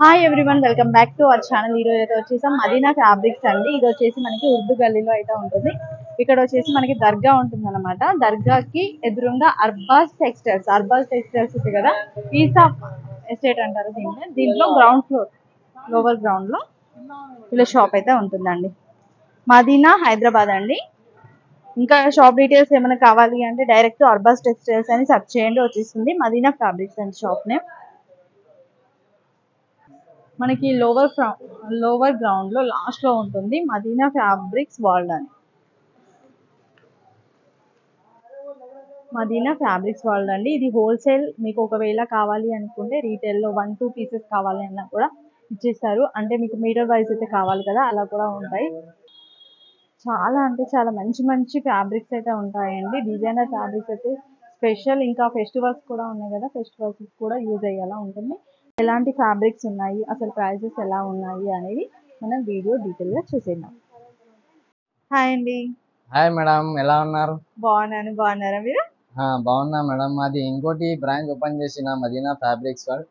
Hi everyone, welcome back to our channel. ఈరోజు అయితే వచ్చేసి మదీనా ఫ్యాబ్రిక్స్ అండి. ఇది వచ్చేసి మనకి ఉర్దూ గల్లీలో అయితే ఉంటుంది. ఇక్కడ వచ్చేసి మనకి దర్గా ఉంటుంది అనమాట. దర్గాకి ఎదురుగా అర్బాజ్ టెక్స్టైల్స్ ఉంది కదా, ఈసా ఎస్టేట్ అంటారు దీంట్లో గ్రౌండ్ ఫ్లోర్, లోవర్ గ్రౌండ్ లో ఇలా షాప్ అయితే ఉంటుందండి. మదీనా హైదరాబాద్ అండి. ఇంకా షాప్ డీటెయిల్స్ ఏమైనా కావాలి అంటే డైరెక్ట్ అర్బాజ్ టెక్స్టైల్స్ అని సెర్చ్ చేయండి, వచ్చేస్తుంది Madina fabrics and shop name. మనకి లోవర్ గ్రౌండ్ లో లాస్ట్ లో ఉంటుంది మదీనా ఫ్యాబ్రిక్స్ వరల్డ్ అని. మదీనా ఫ్యాబ్రిక్స్ వరల్డ్ అండి. ఇది హోల్సేల్. మీకు ఒకవేళ కావాలి అనుకుంటే రీటైల్ లో 1-2 పీసెస్ కావాలి అన్నా కూడా ఇచ్చేస్తారు. అంటే మీకు మీటర్ వైజ్ అయితే కావాలి కదా, అలా కూడా ఉంటాయి. చాలా అంటే చాలా మంచి మంచి ఫ్యాబ్రిక్స్ అయితే ఉంటాయండి. డిజైనర్ ఫ్యాబ్రిక్స్ అయితే స్పెషల్. ఇంకా ఫెస్టివల్స్ కూడా ఉన్నాయి కదా, ఫెస్టివల్స్ కూడా యూజ్ అయ్యేలా ఉంటుంది. ఎలాంటి ఫ్యాబ్రిక్స్ ఉన్నాయి, అసలు ప్రైజెస్ ఎలా ఉన్నాయి అనేది మనం వీడియో డీటెయిల్ గా చూసేద్దాం. హాయ్ అండి. హాయ్ మేడం, ఎలా ఉన్నారు? బాగున్నారా మీరు? బాగున్నా మేడం. మాది ఇంకోటి బ్రాంచ్ ఓపెన్ చేసిన మదీనా ఫ్యాబ్రిక్స్ వరల్డ్.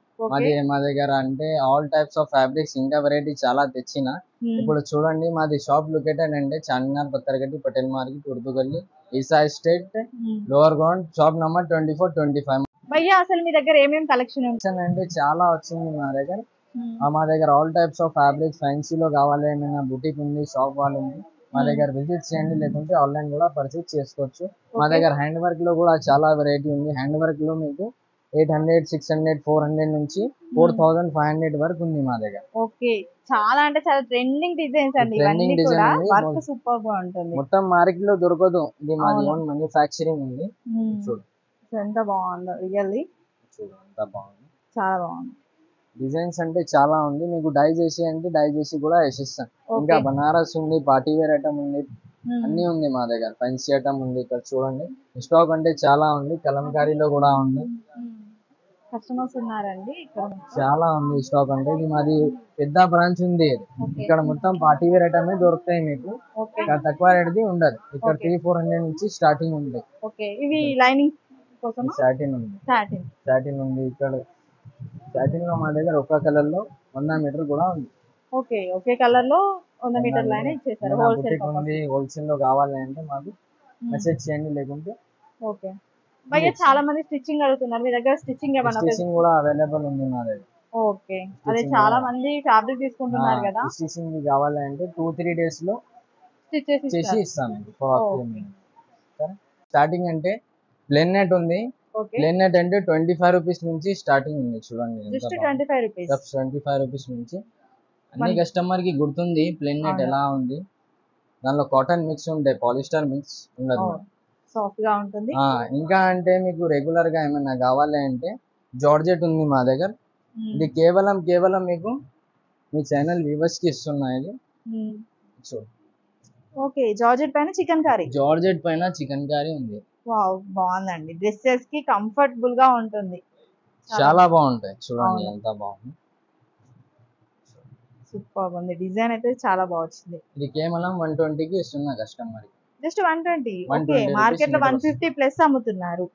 మా దగ్గర అంటే ఆల్ టైప్స్ ఆఫ్ ఫ్యాబ్రిక్స్ ఇంకా వెరైటీ చాలా తెచ్చిన. ఇప్పుడు చూడండి, మాది షాప్ లొకేటెడ్ అంటే Charminar, Pathergatti, Patel market, Urdu Gali, Isa estate, lower ground, shop number 24-25. భయ్యా అసలు మీ దగ్గర ఏమేమి కలెక్షన్ అంటే చాలా వచ్చింది మా దగ్గర. మా దగ్గర ఆల్ టైప్స్ ఆఫ్ ఫ్యాబ్రిక్స్ ఫ్యాన్సీలో కావాలి, ఏమైనా బుటీక్ ఉంది, షాప్ వాళ్ళు ఉంది, మా దగ్గర విజిట్ చేయండి. లేకుంటే ఆన్లైన్ కూడా పర్చేజ్ చేసుకోవచ్చు. మా దగ్గర హ్యాండ్ వర్క్ లో కూడా చాలా వెరైటీ ఉంది. హ్యాండ్ వర్క్ లో మీకు 800, 600, 400 నుంచి 4500 వరకు ఉంది మా దగ్గర. ఓకే, చాలా అంటే చాలా ట్రెండింగ్ డిజైన్స్ అండి. ట్రెండింగ్ డిజైన్ వర్క్ సూపర్ గా ఉంటుంది. మొత్తం మార్కెట్ లో దొరకదు, ఇది మాది ఓన్ మ్యానుఫ్యాక్చరింగ్ ఉంది. చూడు ఎంత బాగుందో, రియల్లీ చూడు ఎంత బాగుంది, చాలా బాగుంది. డిజైన్స్ అంటే చాలా ఉంది. మీకు డై చేసి అంటే డై చేసి కూడా వేసిస్తాం. ఇంకా బనారస్ ఉంది, పార్టీ వేర్ ఐటమ్ ఉంది, అన్ని ఉంది మా దగ్గర. ఫ్యాన్సీ ఐటమ్ ఉంది. ఇక్కడ చూడండి, స్టాక్ అంటే చాలా ఉంది. కలంకారీలో కూడా ఉంది. కస్టమర్స్ ఉన్నారండి ఇక్కడ, చాలా ఉంది స్టాక్. అంటే ఇది మాది పెద్ద బ్రాంచ్ ఉంది. ఇక్కడ మొత్తం పార్టీ వేర్ ఐటమ్ దొరుకుతాయి మీకు. ఇక్కడ తక్కువ రేట్ది ఉండదు. ఇక్కడ 300-400 నుంచి స్టార్టింగ్ ఉంది. ఇవి లైనింగ్ కోసం సాటిన్ ఉంది. సాటిన్ ఉంది. ఇక్కడ సాటిన్ లో మా దగ్గర ఒక కలర్ లో 100 మీటర్ కూడా ఉంది. ఒకే కలర్ లో 100 మీటర్ లైన్ ఇచ్చేసారు. హోల్సేల్ లో కావాలి అంటే మాకు మెసేజ్ చేయండి. లేకుంటే భయ్యా చాలా మంది స్టిచ్చింగ్ అడుగుతున్నారు, మీ దగ్గర స్టిచ్చింగ్ ఏమన్నా? స్టిచ్చింగ్ కూడా అవైలబుల్ ఉంది మా దగ్గర. అదే చాలా మంది ఫ్యాబ్రిక్ తీసుకుంటున్నారు కదా, స్టిచ్చింగ్ కావాలి అంటే 2-3 డేస్ లో స్టిచ్ చేసి ఇస్తాను. స్టార్టింగ్ అంటే ప్లేన్ నెట్ ఉంది. ప్లేన్ నెట్ అంటే 25 రూపీస్ నుంచి స్టార్టింగ్ ఉంది. చూడండి, 25 రూపీస్ నుంచి. అన్ని కస్టమర్ కి గుర్తుంది ప్లేన్ నెట్ ఎలా ఉంది. దానిలో కాటన్ మిక్స్ ఉంటాయి, పాలిస్టర్ మిక్స్ ఉండదు, సాఫ్ట్ గా ఉంటుంది. ఇంకా అంటే మీకు రెగ్యులర్ గా ఏమైనా కావాలి అంటే జార్జెట్ ఉంది మా దగ్గర. ఇది కేవలం మీకు మీ ఛానల్ వ్యూవర్స్ కి ఇస్తున్నాయి. ఇది చూడు. జార్జెట్ పైన చికెన్ కర్రీ ఉంది. వావ్, బాగుందండి. డ్రెస్సెస్ కి కంఫర్టబుల్ గా ఉంటుంది, చాలా బాగుంటాయి. చూడండి ఎంత బాగుంది, సూపర్ ఉంది. డిజైన్ అయితే చాలా బాగుంది. ఇది కేవలం 120 కి ఇస్తున్నా కస్టమర్ కి. జస్ట్ 120. మార్కెట్ లో 150 ప్లస్ అమ్ముతున్నారు.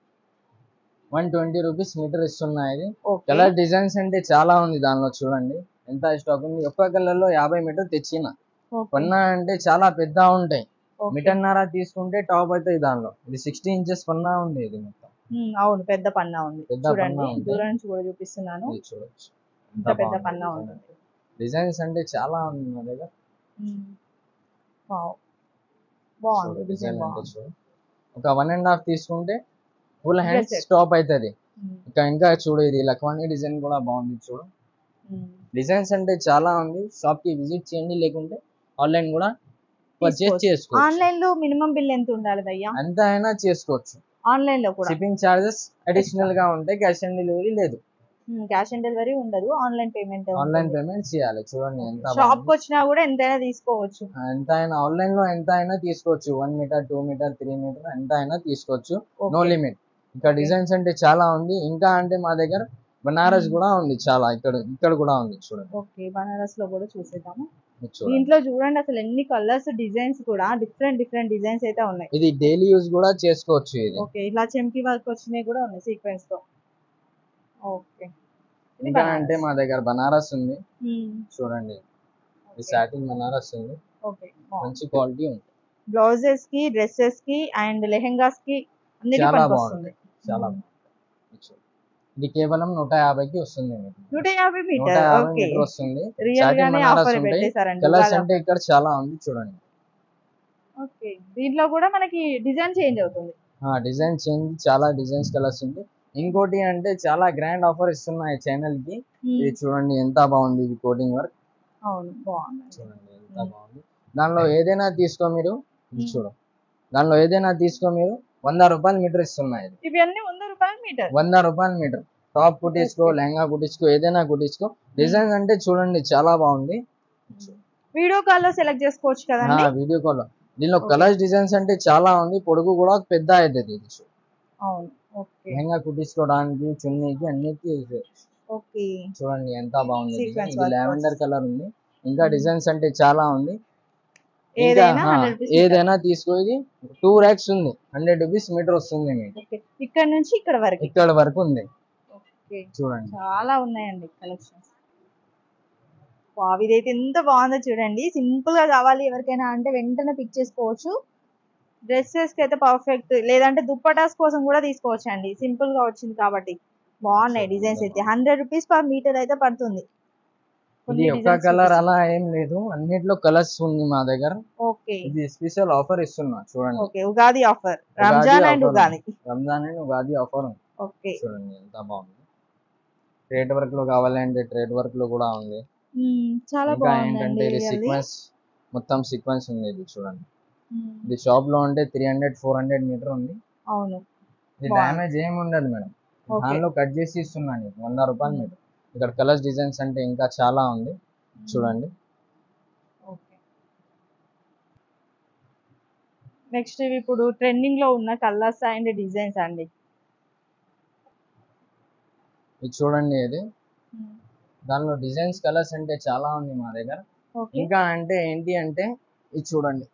120 రూపీస్ మీటర్ ఇస్తున్నాయి. ఇది కలర్ డిజైన్స్ అంటే చాలా ఉంది దానిలో. చూడండి ఎంత స్టాక్ ఉంది. ఒక్క కలర్ లో 50 మీటర్ తెచ్చిన. పన్నా అంటే చాలా పెద్ద ఉంటాయి. మీటర్న్నర తీసుకుంటే టాప్ అవుతాయి దానిలో. ఇది 60 ఇంచెస్ పన్నా ఉంది. ఇది మొత్తం అవును, పెద్ద పన్నా ఉంది. చూడండి, దూరం నుంచి కూడా చూపిస్తున్నాను. చూడొచ్చు, ఇంత పెద్ద పన్నా ఉంది. డిజైన్స్ అంటే చాలా ఉంది మా దగ్గర. బాగుంది డిజైన్ అంటే చూడు. ఒక 1.5 తీసుకుంటే ఫుల్ హ్యాండ్ స్టాప్ అవుతుంది. ఇంకా చూడు, ఇది లక్వానీ డిజైన్ కూడా బాగుంది. చూడు, డిజైన్స్ అంటే చాలా ఉంది. షాప్ కి విజిట్ చేయండి, లేకుంటే ఆన్లైన్ కూడా పర్చేస్ చేసుకోవచ్చు. ఆన్లైన్ లో మినిమం బిల్ ఎంత ఉండాలి భయ్యా? అంత అయినా చేసుకోవచ్చు. ఆన్లైన్ లో కూడా షిప్పింగ్ చార్జెస్ అడిషనల్ గా ఉంటాయి. క్యాష్ ఆన్ డెలివరీ లేదు. క్యాష్ ఆన్ డెలివరీ ఉండదు, ఆన్లైన్ పేమెంట్ చేయాలి. చూడండి ఎంత షాప్ కి వచ్చినా కూడా ఎంతైనా తీసుకోవచ్చు. ఎంతైనా ఆన్లైన్ లో ఎంత అయినా తీసుకోవచ్చు. 1 మీటర్, 2 మీటర్, 3 మీటర్ ఎంత అయినా తీసుకోవచ్చు. No limit. ఇంకా డిజైన్స్ అంటే చాలా ఉంది. ఇంకా అంటే మా దగ్గర బనారస్ కూడా ఉంది చాలా. ఇక్కడ కూడా ఉంది. చూడండి, బనారస్ లో కూడా చూసేద్దాము. దీంట్లో చూడండి అసలు ఎన్ని కలర్స్, డిజైన్స్ కూడా డిఫరెంట్ డిజైన్స్ అయితే ఉన్నాయి. ఇది డైలీ యూజ్ కూడా చేసుకోవచ్చు. ఇది ఇలా చెంకి వర్క్ వచ్చినాయి కూడా ఉన్నాయి సీక్వెన్స్ తో. ఇంకా అంటే మా దగ్గర బనారస్ ఉంది చూడండి, ఈ సాటిన్ బనారస్ ఉంది, మంచి క్వాలిటీ ఉంది. బ్లౌజెస్ కి, డ్రెస్సెస్ కి అండ్ లెహెంగాస్ కి అన్నిటి చాలా పనికి బాగుంది, వస్తుంది. చాలా బాగుంది. ఇది కేవలం 150కి వస్తుంది మీకు. 150 మీటర్. 150 ఓకే, మీటర్ వస్తుంది. రియల్ సాటిన్ గానే బనారస్ ఆఫర్ ఉంటాయి. పెట్టేశారండి. కలర్స్ అంటే ఇక్కడ చాలా ఉంది చూడండి. ఓకే, దీంట్లో కూడా మనకి డిజైన్ చేంజ్ అవుతుంది. డిజైన్ చేంజ్, చాలా డిజైన్స్ కలర్స్ ఉంది. ఇంకోటి అంటే చాలా గ్రాండ్ ఆఫర్ ఇస్తున్నాయి ఛానల్ కి. ఇది చూడండి ఎంత బాగుంది, ఇది కోటింగ్ వర్క్. అవును, బాగుంది చూడండి ఎంత బాగుంది. దానిలో ఏదైనా తీసుకో మీరు, ఇది చూడు, దానిలో ఏదైనా తీసుకో మీరు 100 రూపాయల మీటర్ ఇస్తున్నాయి. ఇవన్నీ 100 రూపాయల మీటర్. 100 రూపాయల మీటర్. టాప్ కుట్టించుకో, లెహంగా కుట్టించుకో, ఏదైనా కుట్టించుకో. డిజైన్ అంటే చూడండి చాలా బాగుంది. వీడియో కాల్ లో సెలెక్ట్ చేసుకోవచ్చు కదండి. Video call. దీనిలో కలర్స్ డిజైన్స్ అంటే చాలా ఉంది. పొడుగు కూడా పెద్ద అవుతుంది ఇది. అవును, ఓకే. లెహంగా కుట్టించుకోవడానికి, చున్నీకి, అన్నిటికీ ఓకే. చూడండి ఎంత బాగుంది. Sequence ఇది work లావెండర్ కలర్ ఉంది. ఇంకా డిజైన్స్ అంటే చాలా ఉంది. ఇంకా ఏదైనా 100 రూపీస్ ఏదైనా తీసుకో. ఇది 2 racks ఉంది, 100 రూపీస్ మీటర్ వస్తుంది మీకు. ఇక్కడ నుంచి ఇక్కడ వరకు. ఇక్కడ వరకు ఉంది. ఓకే, చూడండి చాలా ఉన్నాయండి కలెక్షన్స్. వావ్, ఇదైతే ఎంత బాగుందో చూడండి. సింపుల్ గా కావాలి ఎవరికైనా అంటే వెంటనే పిక్ చేసుకోవచ్చు. డ్రెస్సెస్ కి అయితే పర్ఫెక్ట్, లేదంటే దుప్పటాస్ కోసం కూడా తీసుకోవచ్చు అండి. సింపుల్ గా వచ్చింది కాబట్టి బాగున్నాయి డిజైన్స్ అయితే. 100 రూపీస్ పర్ మీటర్ అయితే పడుతుంది. ఇది ఒక కలర్ అలా ఏం లేదు, అన్నిట్లో కలర్స్ ఉంది మా దగ్గర. ఓకే, ఇది స్పెషల్ ఆఫర్ ఇస్తున్నా చూడండి. Okay, Ugadi offer, Ramzan and Ugadi. Ramzan and Ugadi offer ఉంది. ఓకే, చూడండి ఎంత బాగుంది. ట్రేడ్ వర్క్ లో కావాలంటే ట్రేడ్ వర్క్ లో కూడా ఉంది. చాలా ఇంకా ఏంటంటే బాగుందండి. ఇది సీక్వెన్స్, మొత్తం సీక్వెన్స్ ఉంది. ఇది చూడండి, ఇది షాప్ లో ఉంటే 300-400 మీటర్ ఉంది. అవును, ఇది డ్యామేజ్ ఏమి ఉండదు మేడం. దానిలో కట్ చేసి ఇస్తున్నాను 100 రూపాయల మీటర్. ఇక్కడ కలర్స్ డిజైన్స్ అంటే ఇంకా చాలా ఉంది చూడండి. నెక్స్ట్ ఇవి ఇప్పుడు ట్రెండింగ్ లో ఉన్న కలర్స్ అండ్ డిజైన్స్ అండి. ఇది చూడండి, ఇది దానిలో డిజైన్స్ కలర్స్ అంటే చాలా ఉంది మా దగ్గర. ఇంకా అంటే ఏంటి అంటే ఇది చూడండి,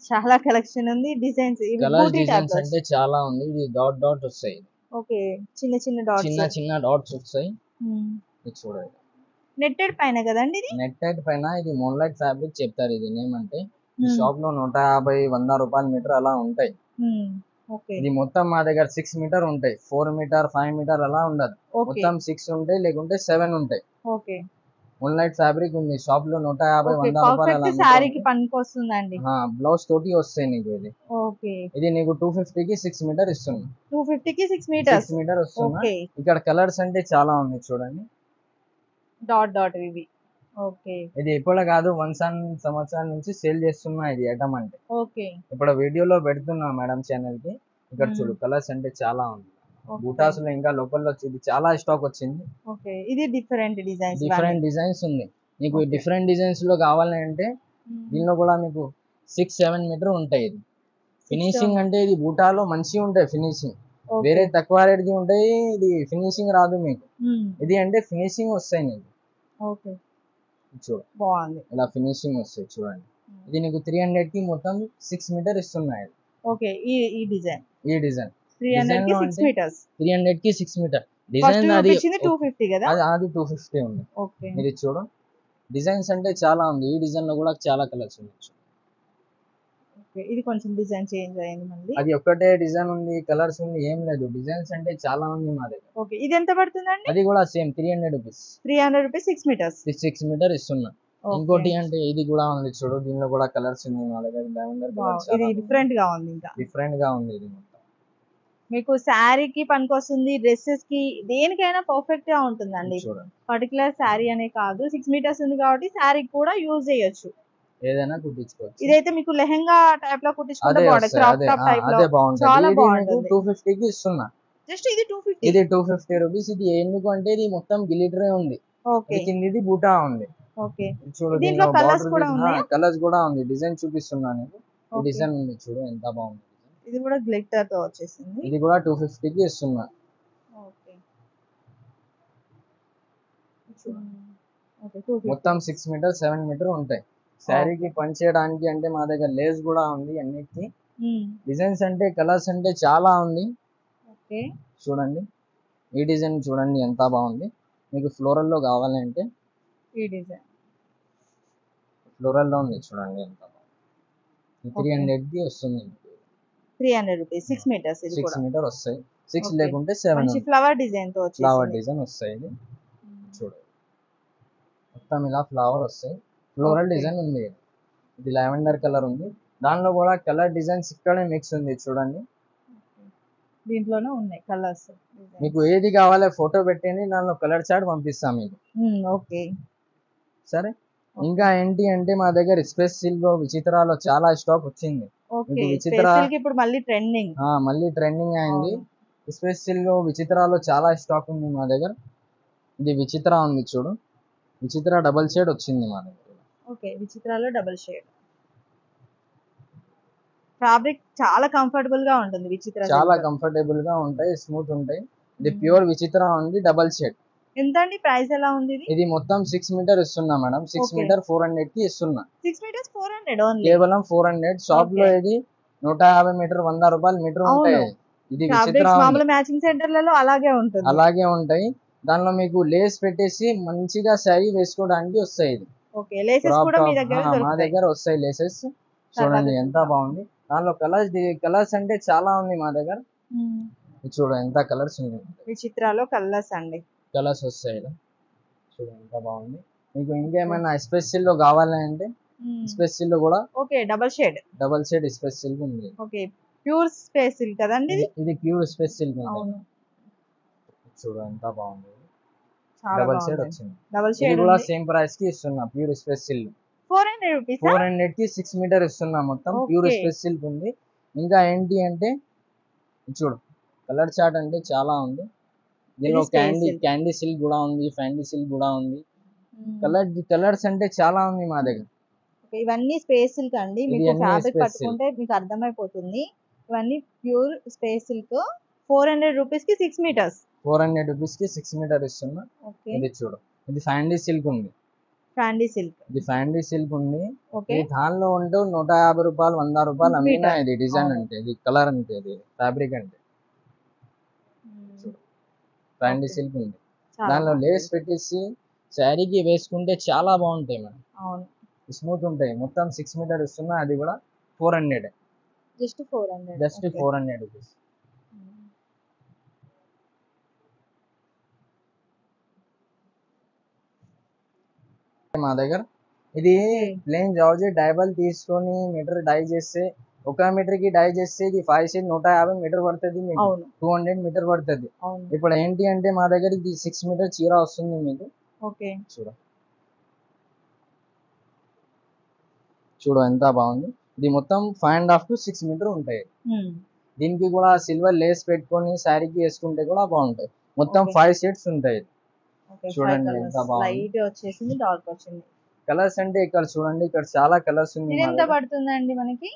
చాలా కలెక్షన్ ఉంది. డిజైన్స్, కలర్స్ డిజైన్స్ అంటే చాలా ఉంది. ఇది డాట్ డాట్ వస్తాయి. ఓకే, చిన్న చిన్న డాట్స్, చిన్న చిన్న డాట్స్ వస్తాయి. ఇది చూడండి, నెట్టెడ్ పైన కదండి. ఇది నెట్టెడ్ పైన. ఇది మోన్లైట్ ఫ్యాబ్రిక్ చెప్తారు ఇది నేమ్ అంటే. షాప్ లో 150-100 రూపాయల మీటర్ అలా ఉంటాయి. ఇది మొత్తం మా దగ్గర 6 మీటర్ ఉంటాయి. 4 మీటర్ 5 మీటర్ అలా ఉండదు. మొత్తం 6 ఉంటాయి, లేకుంటే 7 ఉంటాయి. ఓకే, మోన్లైట్ ఫ్యాబ్రిక్ ఉంది. షాప్ లో 150-100 రూపాయలు అలా. సారీకి పనికి వస్తుందండి. బ్లౌజ్ తోటి వస్తాయి నీకు. ఇది ఓకే, ఇది నీకు 250కి 6 మీటర్ ఇస్తున్నా. 250కి 6 మీటర్స్ వస్తున్నా. ఇక్కడ కలర్స్ అంటే చాలా ఉంది చూడండి. డాట్ డాట్ ఇవి. ఓకే, ఇది ఇప్పుడు కాదు, 1 సంవత్సరం నుంచి సేల్ చేస్తున్నా ఇది ఐటమ్ అంటే. ఓకే, ఇప్పుడు వీడియోలో పెడుతున్నా మేడం ఛానల్ కి. ఇక్కడ చూడు, కలర్స్ అంటే చాలా ఉంది. బూటాస్ లో ఇంకా లోపల వచ్చింది, చాలా స్టాక్ వచ్చింది. ఓకే, ఇది డిఫరెంట్ డిజైన్స్ ఉంది. నీకు డిఫరెంట్ డిజైన్స్ లో కావాలంటే దీనిలో కూడా మీకు 6-7 మీటర్ ఉంటాయి. ఇది ఫినిషింగ్ అంటే ఇది బూటాలో మంచిగా ఉంటాయి ఫినిషింగ్. వేరే తక్కువ రేట్ది ఉంటాయి, ఇది ఫినిషింగ్ రాదు మీకు. ఇది అంటే ఫినిషింగ్ వస్తాయి నీకు. ఓకే, చూడు బాగుంది, ఇలా ఫినిషింగ్ వస్తాయి చూడండి. ఇది నీకు 300కి మొత్తం 6 మీటర్ ఇస్తున్నాయి. ఓకే, ఈ డిజైన్ 300కి 6 మీటర్. డిజైన్ అది 250 కదా. అది 250 ఉంది. ఓకే, ఇది చూడు, డిజైన్స్ అంటే చాలా ఉంది. ఈ డిజైన్ లో కూడా చాలా కలర్స్ ఉన్నాయి. ఇది కొంచెం డిజైన్ చేంజ్ అయింది మళ్ళీ. అది ఒక్కటే డిజైన్ ఉంది, కలర్స్ ఉంది, ఏం లేదు. డిజైన్స్ అంటే చాలా ఉంది మా దగ్గర. ఓకే, ఇది ఎంత పడుతుందండి? అది కూడా same 300 rupees. 300 rupees 6 metres. 6 metre ఇస్తున్నా. ఇంకోటి అంటే ఇది కూడా ఉంది చూడు, దీనిలో కూడా కలర్స్ ఉంది మా దగ్గర. లావెండర్ కలర్, ఇది డిఫరెంట్ గా ఉంది. ఇంకా డిఫరెంట్ గా ఉంది. ఇది మొత్తం మీకు శారీకి పనికొస్తుంది, డ్రెస్సెస్ కి, దేనికైనా పర్ఫెక్ట్ గా ఉంటుందండి. పర్టికులర్ శారీ అనే కాదు, 6 మీటర్స్ ఉంది కాబట్టి శారీ కూడా యూజ్ చేయొచ్చు, ఏదైనా కుట్టించుకోవచ్చు. ఇదైతే మీకు లెహంగా టైప్ లో కుట్టించుకుంటే బాగుంటుంది. క్రాప్ టాప్ టైప్ లో చాలా బాగుంటుంది. 250కి ఇస్తున్నా. జస్ట్ ఇది 250. ఇది 250 రూపీస్. ఇది ఎందుకు అంటే ఇది మొత్తం గిలిటరే ఉంది. ఓకే, కిందిది బూటా ఉంది. ఓకే, చూడు, దీంట్లో కలర్స్ కూడా ఉన్నాయి. కలర్స్ కూడా ఉంది. డిజైన్ చూపిస్తున్నా నీకు. ఈ డిజైన్ ఉంది చూడు, ఎంత బాగుంది. ఇది కూడా గ్లిటర్ తో వచ్చేసింది. ఇది కూడా 250కి ఇస్తున్నా. ఓకే, మొత్తం 6 మీటర్ 7 మీటర్ ఉంటాయి. శారీకి పని చేయడానికి అంటే మా దగ్గర లేస్ కూడా ఉంది. అన్నిటికి డిజైన్స్ అంటే కలర్స్ అంటే చాలా ఉంది. ఓకే, చూడండి, ఈ డిజైన్ చూడండి ఎంత బాగుంది. మీకు ఫ్లోరల్ లో కావాలంటే ఈ డిజైన్ ఫ్లోరల్ లో ఉంది చూడండి ఎంత బాగుంది. 300 కి వస్తుంది. 300 రూపీస్ 6 మీటర్స్ ఇది 6 కూడా మీటర్ వస్తాయి. 6 Okay. లేకుంటే 7 మంచి ఫ్లవర్ డిజైన్ తో ఫ్లవర్ వచ్చేసింది. డిజైన్ వస్తాయి. ఇది చూడండి మొత్తం ఇలా ఫ్లవర్ వస్తాయి. Floral Okay. డిజైన్ ఉంది. ఇది లావెండర్ కలర్ ఉంది. దానిలో కూడా కలర్ డిజైన్స్ ఇక్కడే మిక్స్ ఉంది చూడండి. దీంట్లోనే ఉన్నాయి కలర్స్. మీకు ఏది కావాలో ఫోటో పెట్టండి, దానిలో కలర్ చార్ట్ పంపిస్తాం మీకు. ఓకే. సరే, ఇంకా ఏంటి అంటే మా దగ్గర స్పేస్ సిల్క్ విచిత్రాలో చాలా స్టాక్ వచ్చింది. ఓకే. మీకు విచిత్ర స్పెషల్ కి ఇప్పుడు మళ్ళీ ట్రెండింగ్. మళ్ళీ ట్రెండింగ్ అయింది. స్పేస్ సిల్క్ విచిత్రాలో చాలా స్టాక్ ఉంది మా దగ్గర. ఇది విచిత్ర ఉంది చూడు, విచిత్ర డబల్ షేడ్ వచ్చింది మా దగ్గర. ఓకే, విచిత్రాలో డబుల్ షేడ్. ఫ్యాబ్రిక్ చాలా కంఫర్టబుల్ గా ఉంటుంది విచిత్ర. చాలా కంఫర్టబుల్ గా ఉంటాయి, స్మూత్ ఉంటాయి. ఇది ప్యూర్ విచిత్ర ఉంది డబల్ షేడ్. ఎంత అండి ప్రైస్ ఎలా ఉంది ఇది? ఇది మొత్తం 6 మీటర్ ఇస్తున్నా మేడం. 6 మీటర్ 400 కి ఇస్తున్నా. 6 మీటర్స్ 400 ఓన్లీ. కేవలం 400. షాప్ లో ఇది 150 మీటర్ 100 రూపాయలు మీటర్ ఉంటాయి. ఇది విచిత్ర మామూలు మ్యాచింగ్ సెంటర్లలో అలాగే ఉంటుంది. అలాగే ఉంటాయి. దానిలో మీకు లేస్ పెట్టేసి మంచిగా శారీ వేసుకోవడానికి వస్తాయి. ఇది ఓకే, లేసెస్ కూడా మీ దగ్గర మా దొరుకుతాయి. దగ్గర వస్తాయి లేసెస్. చూడండి ఎంత బాగుంది. దానిలో కలర్స్ అంటే చాలా ఉంది మా దగ్గర. చూడు ఎంత కలర్స్ ఉంది. విచిత్రాలో కలర్స్ అండి, కలర్స్ వస్తాయి. చూడు ఎంత బాగుంది. మీకు ఇంకేమైనా స్పెషల్ లో కావాలంటే స్పెషల్ లో కూడా ఓకే డబల్ షేడ్ స్పెషల్ ఉంది. ఓకే, ప్యూర్ స్పేస్ సిల్క్ కదండి ఇది? ఇది ప్యూర్ స్పెషల్ ఉంది. అవును, చూడు ఎంత బాగుంది. చాలా డబల్ బాగుంది. షేడ్ వచ్చింది. డబల్ ఇది షేడ్ కూడా సేమ్ ప్రైస్ కి ఇస్తున్నా. Pure special 400 rupees. 400 కి 6 మీటర్ ఇస్తున్నా. మొత్తం ప్యూర్ Okay. స్పెషల్ ఉంది. ఇంకా ఏంటి అంటే చూడు కలర్ చార్ట్ అంటే చాలా ఉంది. దీనిలో space silk. క్యాండీ సిల్క్ కూడా ఉంది, ఫ్యాండీ సిల్క్ కూడా ఉంది. కలర్స్ అంటే చాలా ఉంది మా దగ్గర. ఇవన్నీ స్పేస్ సిల్క్ అండి. ఇది మీకు అన్ని ఫ్యాబ్రిక్ space పట్టుకుంటే మీకు అర్థమైపోతుంది. ఇవన్నీ ప్యూర్ స్పేస్ సిల్క్. 400 రూపీస్ కి 6 మీటర్స్. 400 రూపీస్ కి 6 మీటర్ ఇస్తున్నా. ఓకే, ఇది చూడు, ఇది ఫ్యాండీ సిల్క్ ఉంది. ఫ్యాండీ సిల్క్. ఇది ఫ్యాండీ సిల్క్ ఉంది. ఓకే, ఇది దానిలో ఉంటూ 150 రూపాయలు 100 రూపాయలు అమ్మినా. మీటర్. ఇది డిజైన్ అవును. అంటే, ఇది కలర్ అంటే, ఇది ఫ్యాబ్రిక్ అంటే ఫ్యాండీ Okay. సిల్క్ ఉంది. చాలా దానిలో బాగుంది. లేస్ పెట్టేసి శారీకి వేసుకుంటే చాలా బాగుంటాయి మేడం. అవును, స్మూత్ ఉంటాయి. మొత్తం 6 మీటర్ ఇస్తున్నా. అది కూడా 400. జస్ట్ 400. Just 400 rupees. మా దగ్గర ఇది ప్లేన్ జార్జెట్ డైబల్ తీసుకొని మీటర్ డై చేస్తే, 1 మీటర్ కి డై చేస్తే ఇది 5 షీట్ 150 మీటర్ పడుతుంది మీకు. అవును 200 మీటర్ పడుతుంది. అవును. ఇప్పుడు ఏంటి అంటే మా దగ్గర ఇది 6 మీటర్ చీర వస్తుంది మీకు. ఓకే, చూడు ఎంత బాగుంది. ఇది మొత్తం 5.5 to 6 మీటర్ ఉంటాయి. దీనికి కూడా సిల్వర్ లేస్ పెట్టుకొని శారీకి వేసుకుంటే కూడా బాగుంటాయి. మొత్తం 5 షేడ్స్ ఉంటాయి. చూడండి ఎంత బాగుంది. లైట్ వచ్చేసింది, డార్క్ వచ్చింది. కలర్స్ అంటే ఇక్కడ చూడండి, ఇక్కడ చాలా కలర్స్ ఉంది. ఇది ఎంత పడుతుందండి మనకి?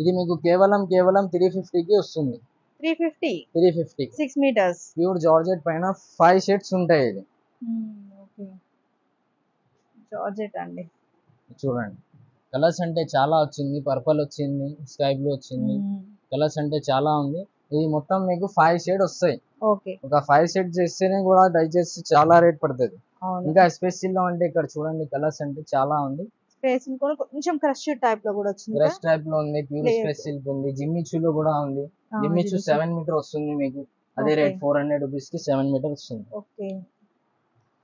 ఇది మీకు కేవలం 350 కి వస్తుంది. 350 6 మీటర్స్ ప్యూర్ జార్జెట్ పైన 5 షేడ్స్ ఉంటాయి. ఇది ఓకే, జార్జెట్ అండి. చూడండి కలర్స్ అంటే చాలా వచ్చింది. పర్పుల్ వచ్చింది, స్కై బ్లూ వచ్చింది. కలర్స్ అంటే చాలా ఉంది. ఇది మొత్తం మీకు 5 షేడ్ వస్తాయి. ఓకే, ఒక 5 షేడ్ చేస్తేనే కూడా డై చేస్తే చాలా రేట్ పడుతుంది. అవును. ఇంకా స్పెషల్ లో అంటే ఇక్కడ చూడండి కలర్స్ అంటే చాలా ఉంది. స్పేస్ కూడా కొంచెం క్రష్ టైప్ లో కూడా వచ్చింది. గ్రష్ టైప్ లో ఉంది, ప్యూర్ లేదు. స్పెషల్ ఉంది, జిమ్మిచూలో కూడా ఉంది. Jimmy Choo Jimmy Choo. 7 మీటర్ వస్తుంది మీకు. అదే రేట్ 400 రూపీస్ కి 7 మీటర్ వస్తుంది. ఓకే,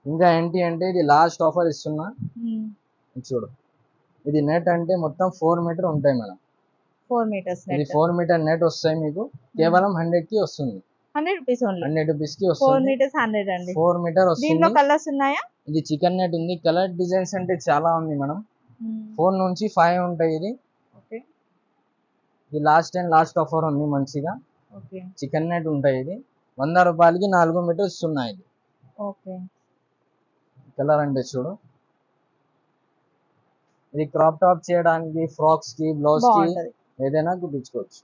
ఇంకా ఏంటి అంటే ఇది లాస్ట్ ఆఫర్ ఇస్తున్నా. చూడు ఇది నెట్ అంటే మొత్తం 4 మీటర్ ఉంటాయి మేడం. 4 మీటర్స్ ఇది నెట్. 4 మీటర్ నెట్ వస్తాయి మీకు. కేవలం 100 కి వస్తుంది. 100 రూపీస్ ఓన్లీ. 100 రూపీస్ కి 4 వస్తుంది. మీటర్స్ 100 అండి. 4 మీటర్ దీంట్లో వస్తుంది. కలర్స్ ఉన్నాయా? ఇది చికెన్ నెట్ ఉంది. కలర్ డిజైన్స్ అంటే చాలా ఉంది మేడం. 4 నుంచి 5 ఉంటాయి. ఇది ఓకే, ఇది లాస్ట్ ఆఫర్ ఉంది మంచిగా. ఓకే, చికెన్ నెట్ ఉంటాయి. ఇది 100 రూపాయలకి 4 మీటర్ ఇస్తున్నాయి. ఇది ఓకే. కలర్ అంటే చూడు, ఇది క్రాప్ టాప్ చేయడానికి, ఫ్రాక్స్ కి, బ్లౌజ్ కి బాగుంటది. ఏదైనా కుట్టించుకోవచ్చు.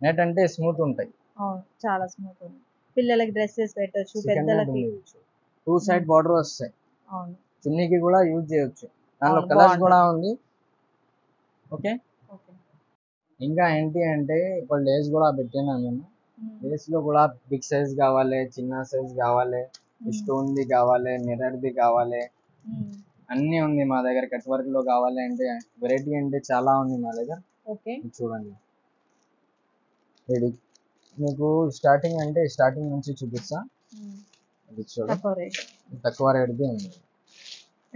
నెట్ అంటే స్మూత్ ఉంటాయి. అవును, చాలా స్మూత్ ఉంది. పిల్లలకి డ్రెస్సెస్ పెట్టొచ్చు, చికెన్ నెట్ పెద్దలకి. ఉంది. 2 సైడ్ బార్డర్ వస్తాయి. అవును, చున్నీకి కూడా యూజ్ చేయొచ్చు. దానిలో అవును, కలర్స్ బాగుంటది. కూడా ఉంది. Okay, okay. ఇంకా ఏంటి అంటే ఇప్పుడు లేస్ కూడా పెట్టినా నేను. లేస్ లో కూడా బిగ్ సైజ్ కావాలి, చిన్న సైజ్ కావాలి, స్టోన్ ది కావాలి, మిర్రర్ ది కావాలి, అన్ని ఉంది మా దగ్గర. కట్ వర్క్ లో కావాలి అంటే వెరైటీ అంటే చాలా ఉంది మా దగ్గర. ఓకే. చూడండి ఇది మీకు స్టార్టింగ్ అంటే స్టార్టింగ్ నుంచి చూపిస్తా. ఇది చూడండి తక్కువ రేట్ది ఉంది.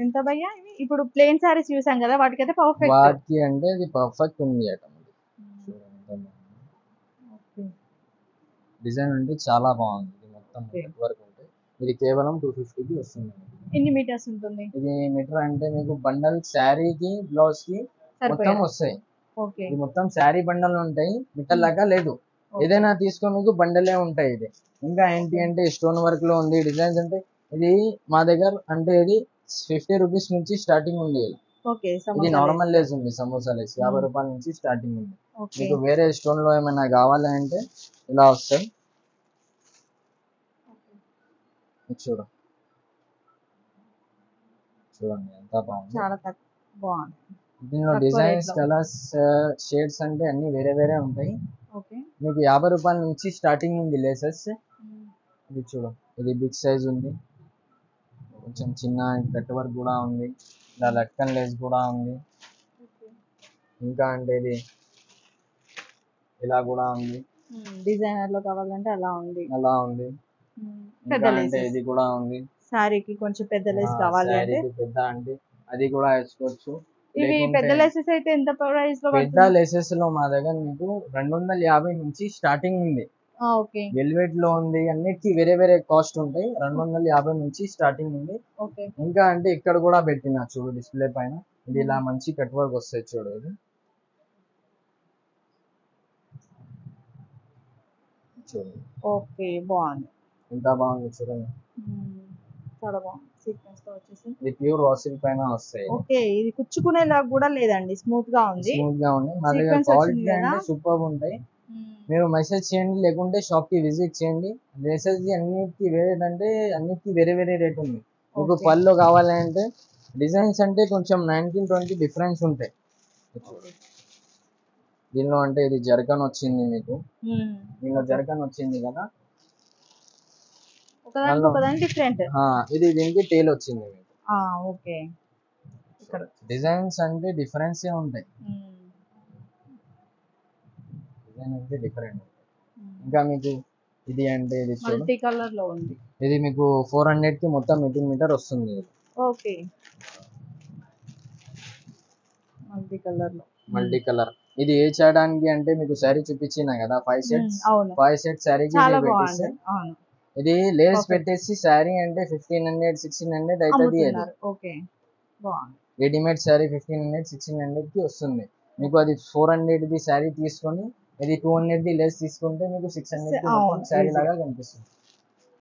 ఎంత భయ్యా ఇవి? ఇప్పుడు ప్లేన్ సారీస్ చూసాం కదా, వాటికైతే పర్ఫెక్ట్. వాటికి అంటే ఇది పర్ఫెక్ట్ ఉంది ఐటమ్. డిజైన్ అంటే చాలా బాగుంది. ఇది మొత్తం కట్ వర్క్ ఉంటుంది. ఇది కేవలం 250కి వస్తుంది. ఎన్ని మీటర్స్ ఉంటుంది? ఇది మీటర్ అంటే మీకు బండల్ శారీకి బ్లౌజ్ కి మొత్తం వస్తాయి. ఇది మొత్తం శారీ బండల్ ఉంటాయి, మీటర్ లాగా లేదు. ఏదైనా తీసుకో మీకు బండలే ఉంటాయి. ఇది ఇంకా ఏంటి అంటే స్టోన్ వర్క్ లో ఉంది డిజైన్స్. అంటే ఇది మా దగ్గర అంటే ఇది 50 రూపీస్ నుంచి స్టార్టింగ్ ఉంది. ఇది నార్మల్ లేస్ ఉంది, సమోసా లేస్ 50 రూపాయల నుంచి స్టార్టింగ్ ఉంది. మీకు వేరే స్టోన్ లో ఏమైనా కావాలంటే ఇలా వస్తాయి. చూడండి ఎంత బాగుంది. చాలా బాగుంది. దీనిలో డిజైన్స్, కలర్స్, షేడ్స్ అంటే అన్ని వేరే వేరే ఉంటాయి. మీకు 50 రూపాయల నుంచి స్టార్టింగ్ ఉంది లేసెస్. ఇది చూడు, ఇది బిగ్ సైజ్ ఉంది, కొంచెం చిన్న కట్ వర్క్ కూడా ఉంది, ఇలా లట్కన్ లేస్ కూడా ఉంది. ఇంకా అంటే ఇది ఇలా కూడా ఉంది. డిజైనర్ లో కావాలంటే అలా ఉంది. ఇంకా అంటే ఇది కూడా ఉంది. సారీకి కొంచెం పెద్ద లేస్ కావాలి అంటే పెద్ద అంటే అది కూడా వేసుకోవచ్చు. ఇవి పెద్ద లేసెస్ అయితే ఎంత ప్రైస్ లో? పెద్ద లేసెస్ లో మా దగ్గర మీకు 250 నుంచి స్టార్టింగ్ ఉంది. వెల్వెట్ లో ఉంది, అన్నిటికీ వేరే వేరే కాస్ట్ ఉంటాయి. 250 నుంచి స్టార్టింగ్ ఉంది. ఇంకా అంటే ఇక్కడ కూడా పెట్టిన చూడు డిస్ప్లే పైన, ఇది ఇలా మంచి కట్ వర్క్ వస్తాయి చూడు. ఇది చూడండి. ఓకే, బాగుంది. ఎంత బాగుంది చూడండి. చాలా బాగుంది. సీక్వెన్స్ తో వచ్చేసి ఇది ప్యూర్ రా సిల్క్ పైన వస్తాయి. ఓకే, ఇది కుచ్చుకునేలా కూడా లేదండి, స్మూత్ గా ఉంది. మా దగ్గర క్వాలిటీ అంటే సూపర్ ఉంటాయి. మీరు మెసేజ్ చేయండి, లేకుంటే షాప్ కి విజిట్ చేయండి. డ్రెస్సెస్ అన్నిటికీ వేరే అంటే అన్నిటికీ వేరే వేరే రేట్ ఉంది. మీకు పళ్ళు కావాలంటే డిజైన్స్ అంటే కొంచెం 19-20 డిఫరెన్స్ ఉంటాయి. దీనిలో అంటే ఇది జర్కన్ వచ్చింది మీకు, దీనిలో జర్కన్ వచ్చింది కదా, డిఫరెంట్. ఇది దీనికి టేల్ వచ్చింది మీకు. ఓకే, ఇక్కడ డిజైన్స్ అంటే డిఫరెన్స్ ఉంటాయి. డిజైన్ అంటే డిఫరెంట్. ఇంకా మీకు ఇది అంటే ఇది మల్టీ కలర్ లో ఉంది. ఇది మీకు 400 కి మొత్తం 18 మీటర్ వస్తుంది. Okay, multi colour. ఇది ఏ చేయడానికి అంటే మీకు శారీ చూపించినా కదా 5 సెట్స్ శారీకి పెట్టేసి, ఇది లేస్ పెట్టేసి శారీ అంటే 1500-1600 అవుతుంది. రెడీమేడ్ శారీ 1500-1600 కి వస్తుంది మీకు. అది 400 ది శారీ తీసుకొని ఇది 200 ది లేస్ తీసుకుంటే మీకు 600 కి శారీ లాగా కనిపిస్తుంది.